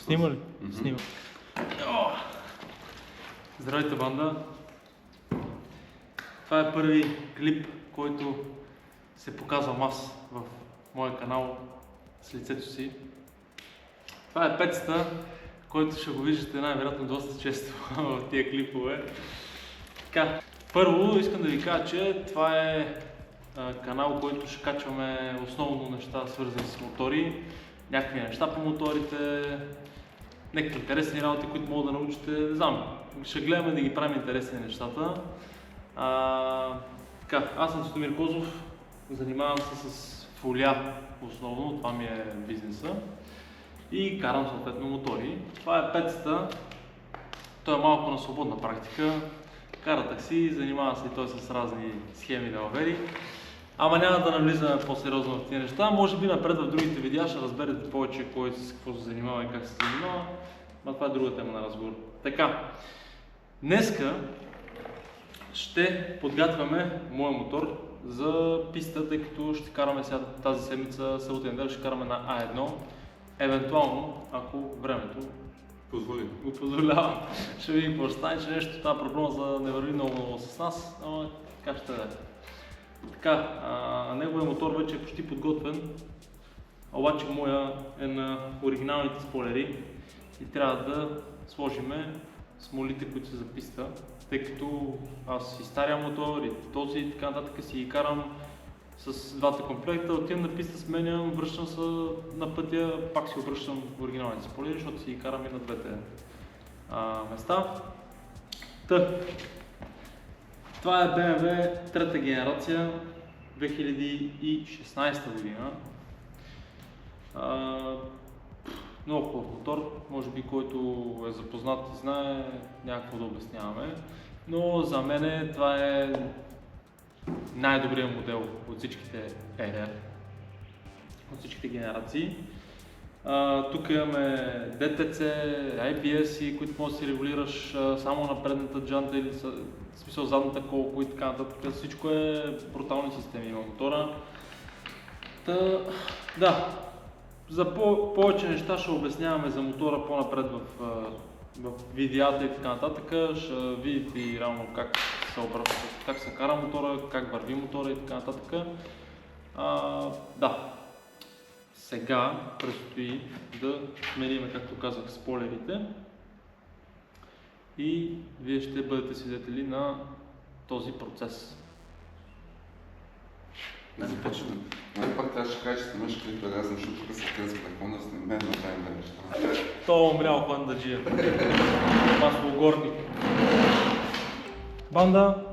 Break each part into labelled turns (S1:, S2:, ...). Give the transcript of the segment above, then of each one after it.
S1: Снима ли? Снима. Здравейте, банда! Това е първи клип, който се показвам аз в моя канал с лицето си. Това е пецата, който ще го виждате най-вероятно доста често в тия клипове. Така, първо искам да ви кажа, че това е канал, който ще качваме основно неща, свързани с мотори, някакви неща по моторите, някакви интересни работи, които могат да научите, не знам, ще гледаме да ги правим интересни нещата. Така, аз съм Стомир Козов, занимавам се с фолия основно, това ми е бизнеса и карам съответно мотори. Това е пецата, той е малко на свободна практика, кара такси, занимава се и той с разни схеми да вери. Ама няма да навлизаме по-сериозно в тези неща, може би напред в другите видеа ще разберете повече кой с какво се занимава и как се занимава, но това е друга тема на разговор. Така, днеска ще подготвяме моя мотор за писта, тъй като ще караме сега тази седмица, събота неделя ще караме на А1, евентуално, ако времето го позволява, ще видим какво ще стане, че нещо тази прогноза не върви много с нас, но така ще е. Така, неговият мотор вече е почти подготвен, обаче моя е на оригиналните спойлери и трябва да сложиме смолите, които са за писта, тъй като аз и стария мотор и този и така нататък си ги карам с двата комплекта, отивам на писта, сменям, връщам се на пътя, пак си обръщам в оригиналните спойлери, защото си ги карам и на двете места. Това е BMW трета генерация, 2016 година. Много хубав мотор, може би който е запознат и знае, няма какво да обясняваме. Но за мен това е най-добрият модел от всичките RR, от всичките генерации. Тук имаме DTC, ABS, които можеш да си регулираш само на предната джанта или в смисъл задната колко и така нататък. Всичко е брутални системи на мотора. Да, за повече неща ще обясняваме за мотора по-напред в видеята и така нататък. Ще видите и реално как се кара мотора, как върви мотора и така нататък. Да. Сега предстои да сменим, както казах, спойлерите и вие ще бъдете свидетели на този процес.
S2: Започваме. Пак трябва да кажа, че снимаш клипа, аз съм тук се кръска на клона, с мен направим неща.
S1: То умрял хвандаджия. Маслогорник. Банда,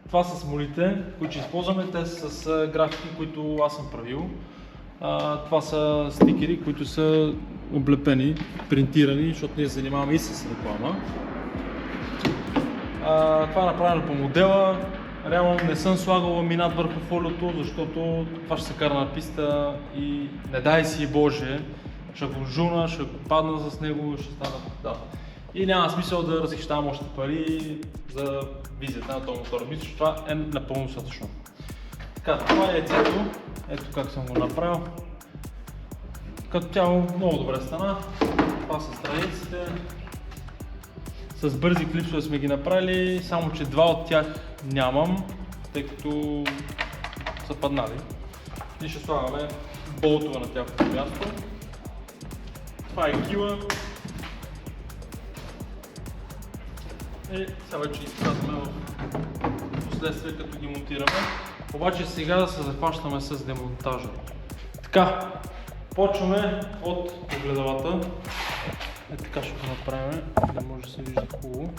S1: това са смолите, които ще използваме. Те са с графики, които аз съм правил. Това са стикери, които са облепени, принтирани, защото ние се занимаваме и с реклама. Това е направено по модела. Реално не съм слагал ламинат върху фолиото, защото това ще се кара на писта и не дай си Боже, ще го жуна, ще го падна с него, ще стана. Да. И няма смисъл да разхищавам още пари за визията на този мотор. Мисля, че това е напълно достатъчно. Така, това е яйцето. Ето как съм го направил. Като цяло много добре стана. Това са страниците. С бързи клипсове сме ги направили, само че два от тях нямам, тъй като са паднали. И ще слагаме болтове на тяхното място. Това е кила. И сега вече изпратваме в последствие, като ги монтираме. Обаче сега да се захващаме с демонтажа. Така, почваме от огледалата. Така ще го направим, да може да се вижда хубаво.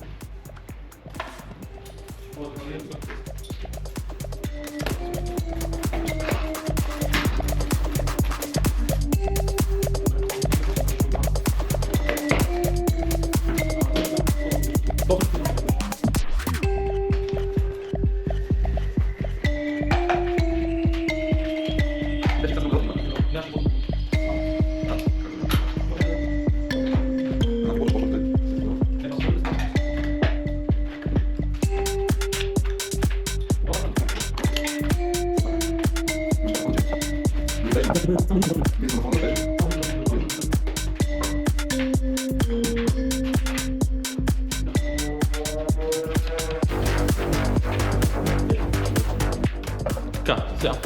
S1: Сега.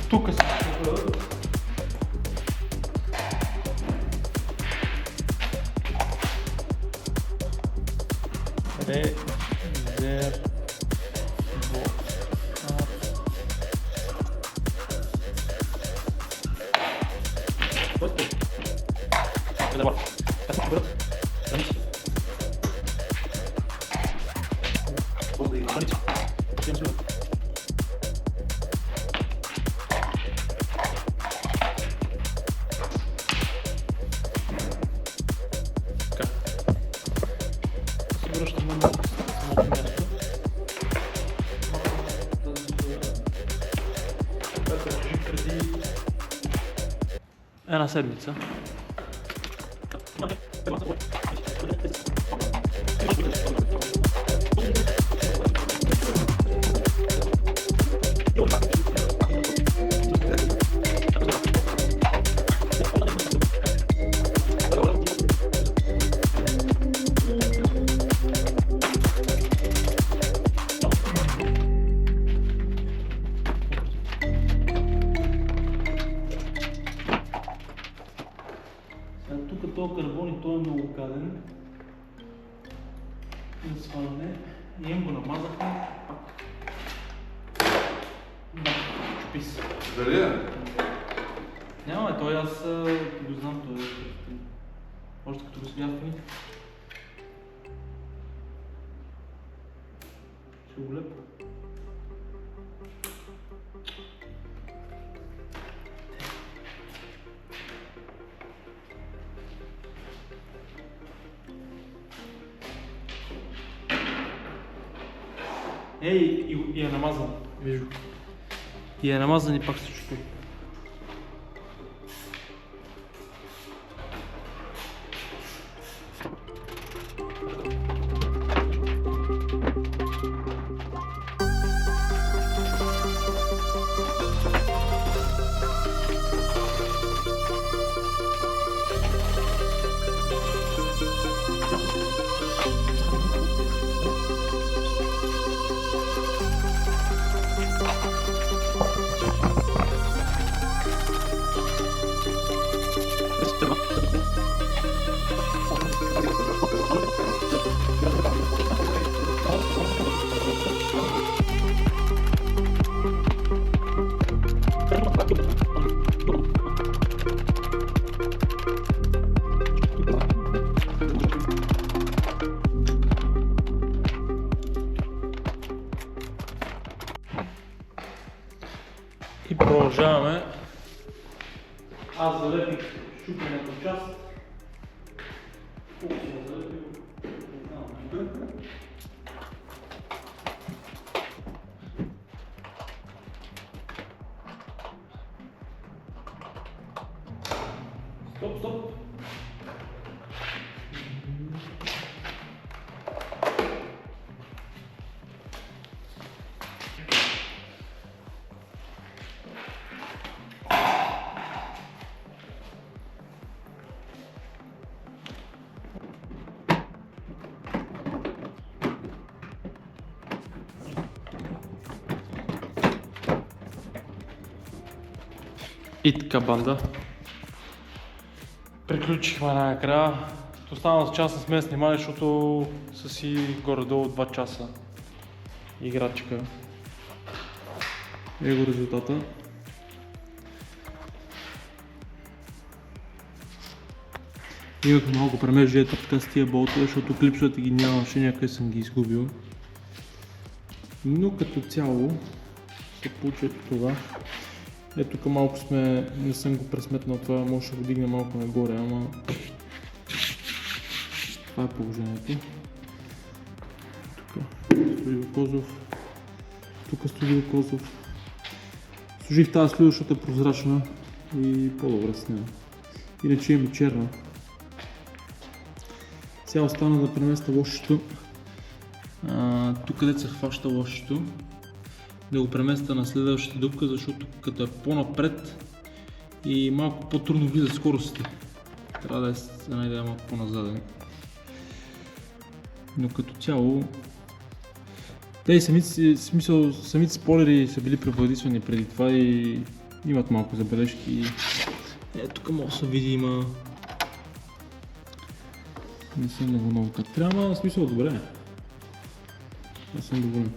S1: Тук се връщаме на самото място. Преди една седмица. Тук този карбон и той е много гаден за сваляне. И им го намазахме пак. Да, чупи се.
S2: Дали е?
S1: Няма, той аз го знам, той е още като го сега фини. Ще го лепа. Ей, и е намазан, вижу. И е намазан и пак се чупи. И продължаваме. Аз залепих щупената част. Колко съм залепил? Стоп! И така, банда. Приключихме накрая. Останалата част не сме снимали, защото са си горе-долу 2 часа играчка. Его резултата. Имах малко премеждията така с тия болтове, защото клипсовете ги нямаше, някъде съм ги изгубил. Но като цяло се получи това. Ето тук малко не съм го пресметнал това, може да го дигне малко нагоре, ама това е положението. Тук Студио Козов, тук Студио Козов. Служих тази слюда, защото е прозрачна и по-добре с нея. Иначе има черна. Сега остана да преместа лошото. Тук където се хваща лошото, да го преместа на следващата дупка, защото като е по-напред и малко по-трудно влизат скоростите. Трябва да е с една идея малко по-назаден. Но като цяло Те и самите спойлери са били превъдисвани преди това и имат малко забележки. Тук може да се види, има... Не съм много как трябва, в смисъл добре. Аз съм доволен.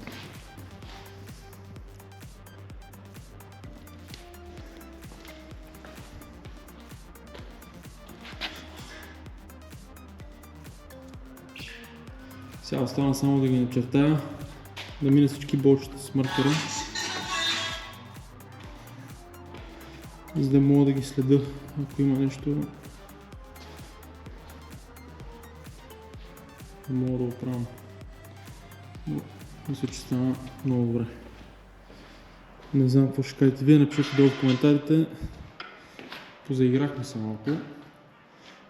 S1: Сега остана само да ги начертая, да мина всички болчета с маркера, за да мога да ги следя, ако има нещо, да мога да оправям. Но мисля, че стана много добре. Не знам какво ще кажете вие, напишете долу в коментарите. Позаиграхме се малко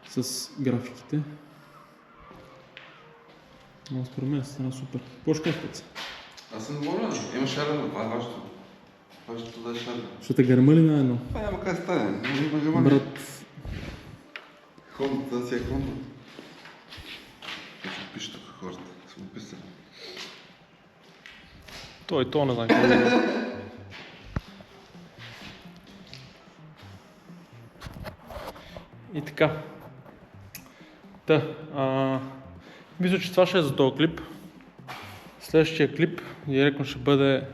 S1: с графиките. Но според мен стана супер. Какво ще кажете?
S2: Аз съм доволен. Има шарено, това е важно. Важното да е шарено.
S1: Ще те гърмали на едно?
S2: Това няма как стане. Има гърмали.
S1: Брат.
S2: Хондата да си е Honda. Ще пише тук хората. Съм описали.
S1: То не знам какво да. И така. Мисля, че това ще е за този клип. Следващия клип директно ще бъде,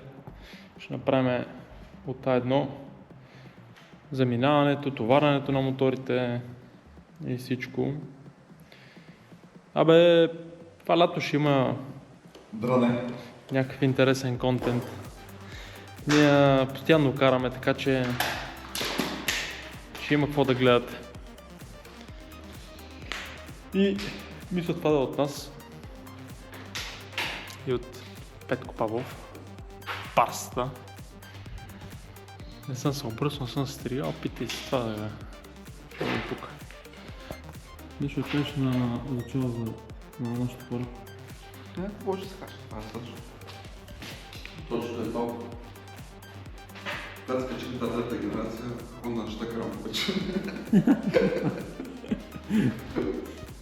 S1: ще направим от А1 заминаването, товарането на моторите и всичко. Това лято ще има някакъв интересен контент. Ние постоянно караме, така че ще има какво да гледате. И мисля това да е от нас и от Петко Павлов. Парста. Не съм се обръснал, съм се стригал, питай си това да е тук. Нещо да кажеш на начало на нашите хора.
S2: Не, какво ще се каже? Това е точно. Точно е толкова. Когато скачим тази трета генерация, Honda ще така повече.